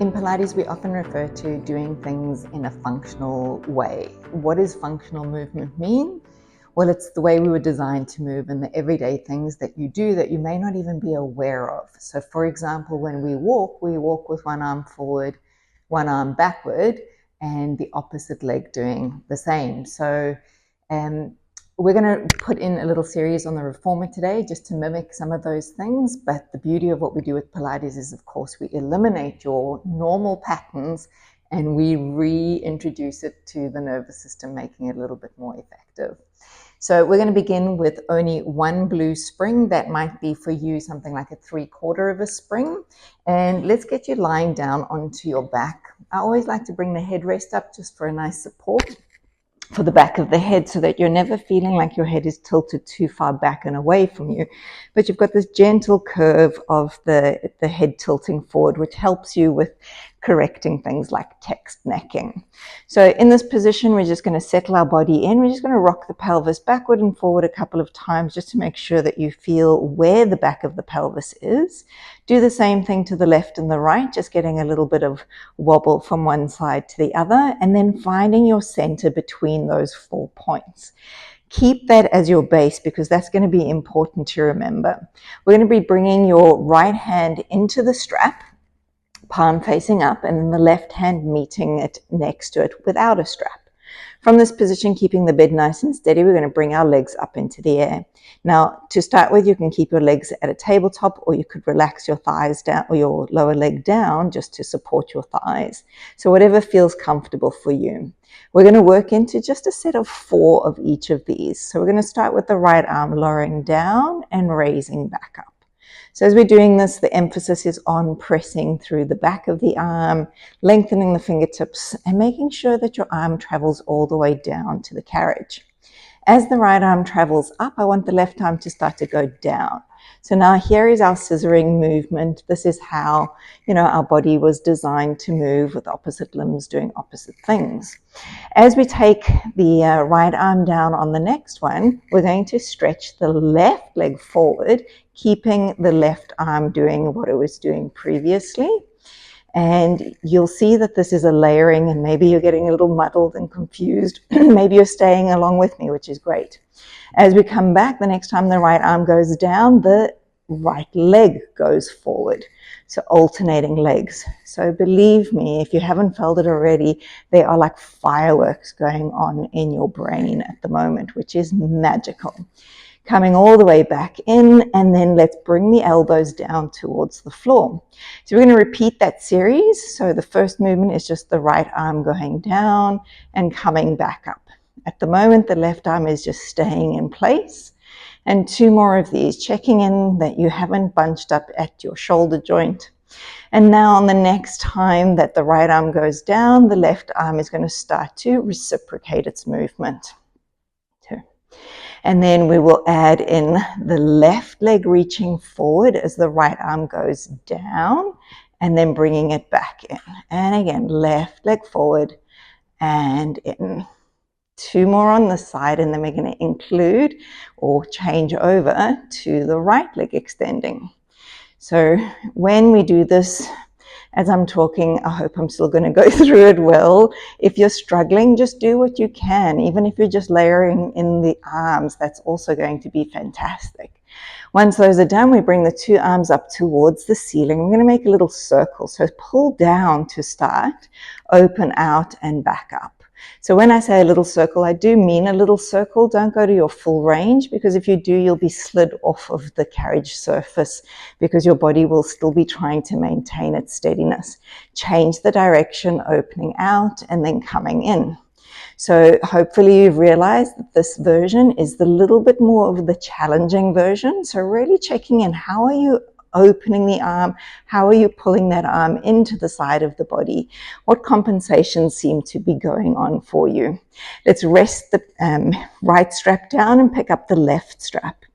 In Pilates, we often refer to doing things in a functional way. What does functional movement mean? Well, it's the way we were designed to move and the everyday things that you do that you may not even be aware of. So for example, when we walk with one arm forward, one arm backward, and the opposite leg doing the same. So we're going to put in a little series on the Reformer today just to mimic some of those things. But the beauty of what we do with Pilates is, of course, we eliminate your normal patterns and we reintroduce it to the nervous system, making it a little bit more effective. So we're going to begin with only one blue spring. That might be for you something like a 3/4 of a spring. And let's get you lying down onto your back. I always like to bring the headrest up just for a nice support for the back of the head, so that you're never feeling like your head is tilted too far back and away from you, but you've got this gentle curve of the head tilting forward, which helps you with correcting things like text necking. So in this position, we're just going to settle our body in. We're just going to rock the pelvis backward and forward a couple of times just to make sure that you feel where the back of the pelvis is. Do the same thing to the left and the right, just getting a little bit of wobble from one side to the other, and then finding your center between those 4 points. Keep that as your base because that's going to be important to remember. We're going to be bringing your right hand into the strap, palm facing up, and then the left hand meeting it next to it without a strap. From this position, keeping the bed nice and steady, we're going to bring our legs up into the air. Now, to start with, you can keep your legs at a tabletop, or you could relax your thighs down or your lower leg down just to support your thighs. So whatever feels comfortable for you. We're going to work into just a set of 4 of each of these. So we're going to start with the right arm lowering down and raising back up. So as we're doing this, the emphasis is on pressing through the back of the arm, lengthening the fingertips, and making sure that your arm travels all the way down to the carriage. As the right arm travels up, I want the left arm to start to go down. So now here is our scissoring movement. This is how, our body was designed to move, with opposite limbs doing opposite things. As we take the right arm down on the next one, we're going to stretch the left leg forward, keeping the left arm doing what it was doing previously. And you'll see that this is a layering, and maybe you're getting a little muddled and confused. Maybe you're staying along with me, which is great. As we come back, the next time the right arm goes down, the right leg goes forward. So alternating legs. So believe me, if you haven't felt it already, they are like fireworks going on in your brain at the moment, which is magical. Coming all the way back in, and then let's bring the elbows down towards the floor. So we're going to repeat that series. So the first movement is just the right arm going down and coming back up. At the moment, the left arm is just staying in place. And 2 more of these, checking in that you haven't bunched up at your shoulder joint. And now on the next time that the right arm goes down, the left arm is going to start to reciprocate its movement. 2. And then we will add in the left leg reaching forward as the right arm goes down, and then bringing it back in. And again, left leg forward and in. 2 more on the side, and then we're going to include or change over to the right leg extending. So when we do this, as I'm talking, I hope I'm still going to go through it well. If you're struggling, just do what you can. Even if you're just layering in the arms, that's also going to be fantastic. Once those are done, we bring the 2 arms up towards the ceiling. We're going to make a little circle. So pull down to start, open out and back up. So when I say a little circle, I do mean a little circle. Don't go to your full range, because if you do, you'll be slid off of the carriage surface because your body will still be trying to maintain its steadiness. Change the direction, opening out and then coming in. So hopefully you've realized that this version is the little bit more of the challenging version. So really checking in, how are you opening the arm? How are you pulling that arm into the side of the body? What compensations seem to be going on for you? Let's rest the right strap down and pick up the left strap.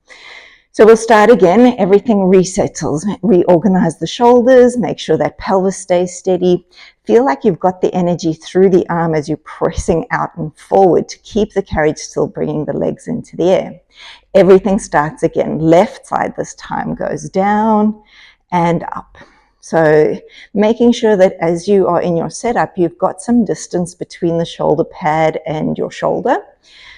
So we'll start again. Everything resettles. Reorganize the shoulders. Make sure that pelvis stays steady. Feel like you've got the energy through the arm as you're pressing out and forward to keep the carriage still bringing the legs into the air. Everything starts again. Left side this time goes down and up. So making sure that as you are in your setup, you've got some distance between the shoulder pad and your shoulder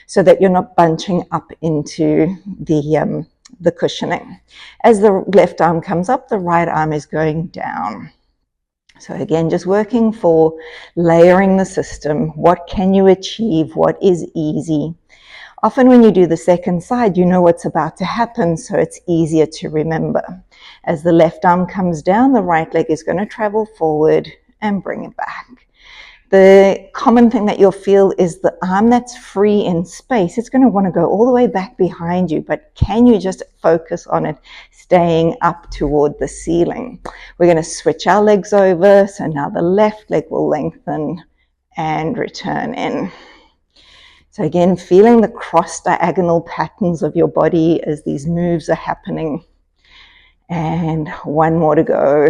so that you're not bunching up into the cushioning. As the left arm comes up, the right arm is going down. So again, just working for layering the system. What can you achieve? What is easy? Often when you do the second side, you know what's about to happen, so it's easier to remember. As the left arm comes down, the right leg is going to travel forward and bring it back. The common thing that you'll feel is the arm that's free in space. It's going to want to go all the way back behind you, but can you just focus on it staying up toward the ceiling? We're going to switch our legs over. So now the left leg will lengthen and return in. So again, feeling the cross-diagonal patterns of your body as these moves are happening. And one more to go.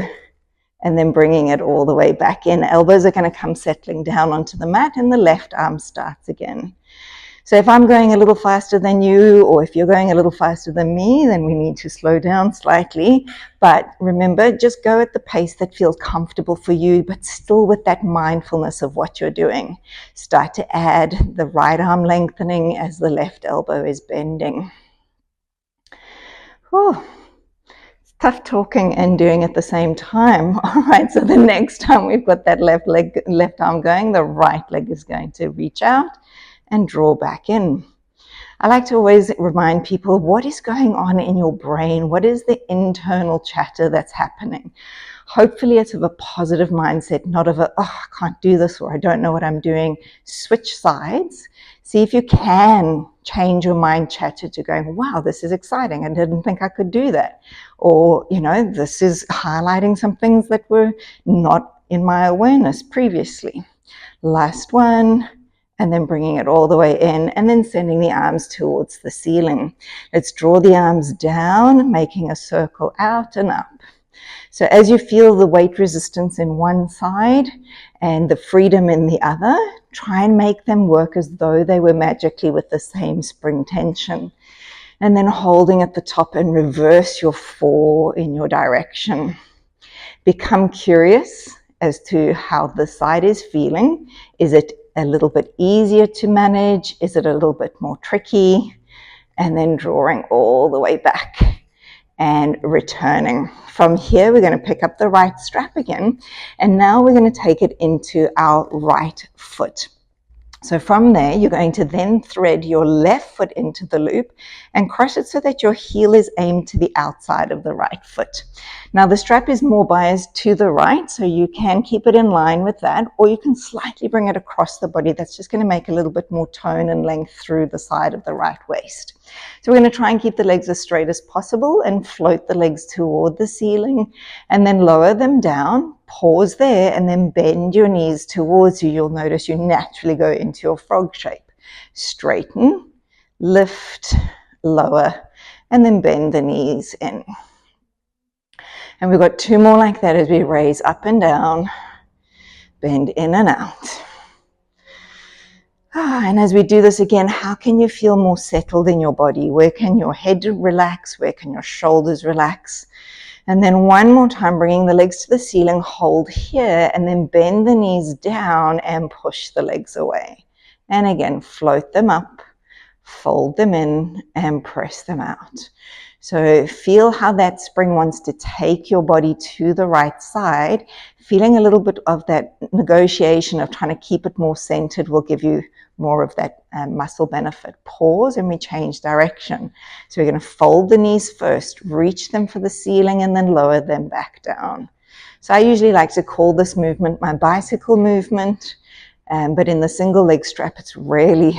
And then bringing it all the way back in. Elbows are going to come settling down onto the mat, and the left arm starts again. So if I'm going a little faster than you, or if you're going a little faster than me, then we need to slow down slightly. But remember, just go at the pace that feels comfortable for you, but still with that mindfulness of what you're doing. Start to add the right arm lengthening as the left elbow is bending. Whew. Tough talking and doing at the same time. All right, so the next time we've got that left arm going, the right leg is going to reach out and draw back in. I like to always remind people, what is going on in your brain? What is the internal chatter that's happening? Hopefully it's of a positive mindset, not of a, oh, I can't do this, or I don't know what I'm doing. Switch sides. See if you can change your mind chatter to going, wow, this is exciting. I didn't think I could do that. Or, you know, this is highlighting some things that were not in my awareness previously. Last one. And then bringing it all the way in, and then sending the arms towards the ceiling. Let's draw the arms down, making a circle out and up. So as you feel the weight resistance in one side and the freedom in the other, try and make them work as though they were magically with the same spring tension. And then holding at the top and reverse your 4 in your direction. Become curious as to how the side is feeling. Is it a little bit easier to manage? Is it a little bit more tricky? And then drawing all the way back and returning. From here, we're going to pick up the right strap again. And now we're going to take it into our right foot. So from there, you're going to then thread your left foot into the loop and cross it so that your heel is aimed to the outside of the right foot. Now the strap is more biased to the right, so you can keep it in line with that, or you can slightly bring it across the body. That's just going to make a little bit more tone and length through the side of the right waist. So we're going to try and keep the legs as straight as possible and float the legs toward the ceiling and then lower them down. Pause there and then bend your knees towards you. You'll notice you naturally go into your frog shape. Straighten, lift, lower, and then bend the knees in. And we've got 2 more like that as we raise up and down, bend in and out. And as we do this again, how can you feel more settled in your body? Where can your head relax? Where can your shoulders relax? And then one more time, bringing the legs to the ceiling, hold here, and then bend the knees down and push the legs away. And again, float them up, fold them in, and press them out. So feel how that spring wants to take your body to the right side. Feeling a little bit of that negotiation of trying to keep it more centered will give you more of that muscle benefit. Pause and we change direction. So we're going to fold the knees first, reach them for the ceiling, and then lower them back down. So I usually like to call this movement my bicycle movement, but in the single leg strap, it's really,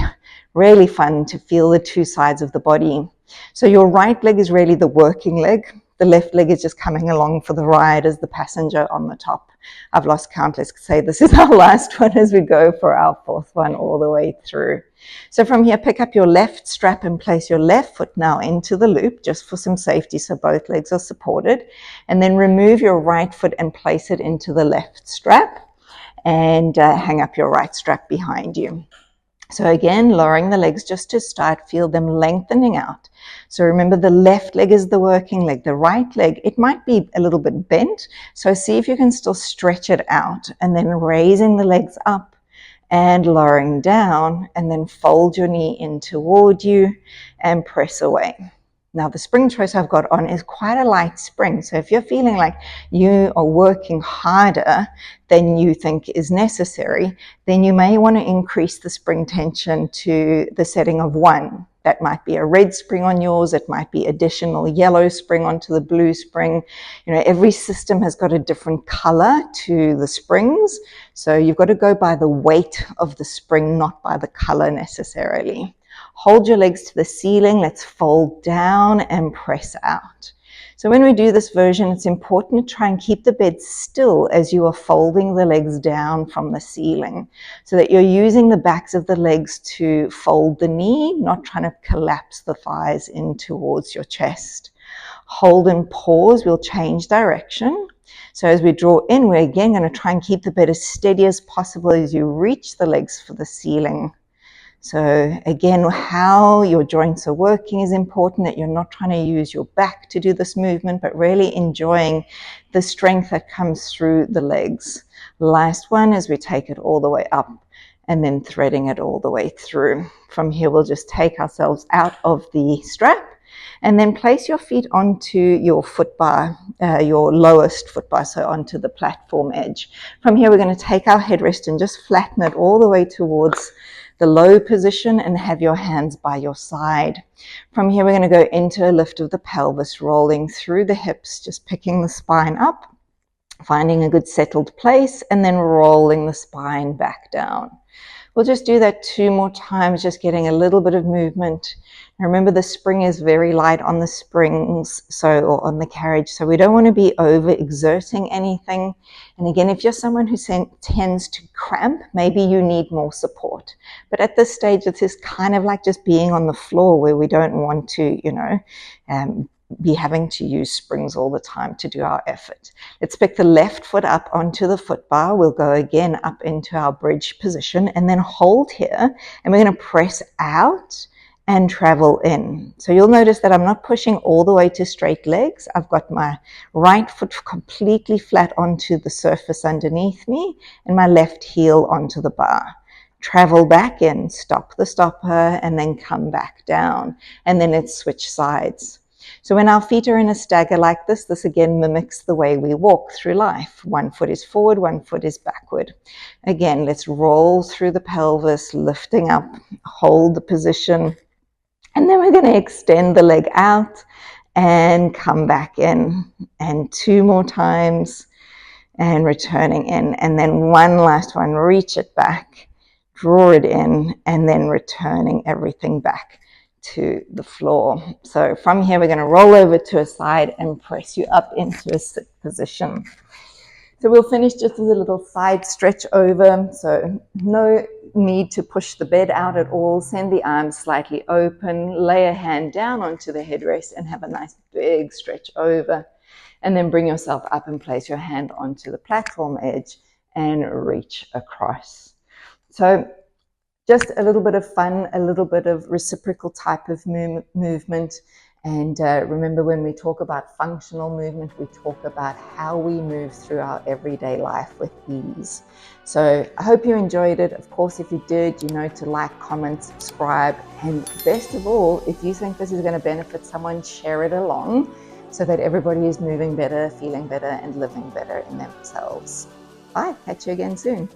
really fun to feel the 2 sides of the body. So your right leg is really the working leg. The left leg is just coming along for the ride as the passenger on the top. I've lost count. Let's say this is our last one as we go for our 4th one all the way through. So from here, pick up your left strap and place your left foot now into the loop just for some safety so both legs are supported. And then remove your right foot and place it into the left strap and hang up your right strap behind you. So again, lowering the legs just to start, feel them lengthening out. So remember, the left leg is the working leg. The right leg, it might be a little bit bent. So see if you can still stretch it out, and then raising the legs up and lowering down, and then fold your knee in toward you and press away. Now the spring choice I've got on is quite a light spring. So if you're feeling like you are working harder than you think is necessary, then you may want to increase the spring tension to the setting of 1. That might be a red spring on yours. It might be additional yellow spring onto the blue spring. You know, every system has got a different color to the springs. So you've got to go by the weight of the spring, not by the color necessarily. Hold your legs to the ceiling. Let's fold down and press out. So when we do this version, it's important to try and keep the bed still as you are folding the legs down from the ceiling, so that you're using the backs of the legs to fold the knee, not trying to collapse the thighs in towards your chest. Hold and pause. We'll change direction. So as we draw in, we're again going to try and keep the bed as steady as possible as you reach the legs for the ceiling. So again, how your joints are working is important, that you're not trying to use your back to do this movement, but really enjoying the strength that comes through the legs. Last one is we take it all the way up and then threading it all the way through. From here, we'll just take ourselves out of the strap and then place your feet onto your foot bar, your lowest foot bar, so onto the platform edge. From here, we're going to take our headrest and just flatten it all the way towards the low position and have your hands by your side. From here, we're going to go into a lift of the pelvis, rolling through the hips, just picking the spine up, finding a good settled place, and then rolling the spine back down. We'll just do that 2 more times, just getting a little bit of movement. And remember, the spring is very light on the springs, or on the carriage, so we don't want to be over-exerting anything. And again, if you're someone who tends to cramp, maybe you need more support. But at this stage, it is kind of like just being on the floor, where we don't want to, be having to use springs all the time to do our effort. Let's pick the left foot up onto the foot bar. We'll go again up into our bridge position and then hold here, and we're going to press out and travel in. So you'll notice that I'm not pushing all the way to straight legs. I've got my right foot completely flat onto the surface underneath me and my left heel onto the bar. Travel back in, stop the stopper, and then come back down. And then let's switch sides. So when our feet are in a stagger like this, this again mimics the way we walk through life. 1 foot is forward, 1 foot is backward. Again, let's roll through the pelvis, lifting up, hold the position, and then we're going to extend the leg out and come back in. And 2 more times and returning in. And then one last one, reach it back, draw it in, and then returning everything back to the floor. So from here, we're going to roll over to a side and press you up into a sit position. So we'll finish just with a little side stretch over. So no need to push the bed out at all. Send the arms slightly open, lay a hand down onto the headrest and have a nice big stretch over. And then bring yourself up and place your hand onto the platform edge and reach across. So just a little bit of fun, a little bit of reciprocal type of movement. And remember, when we talk about functional movement, we talk about how we move through our everyday life with ease. So I hope you enjoyed it. Of course, if you did, to like, comment, subscribe. And best of all, if you think this is going to benefit someone, share it along so that everybody is moving better, feeling better, and living better in themselves. Bye. Catch you again soon.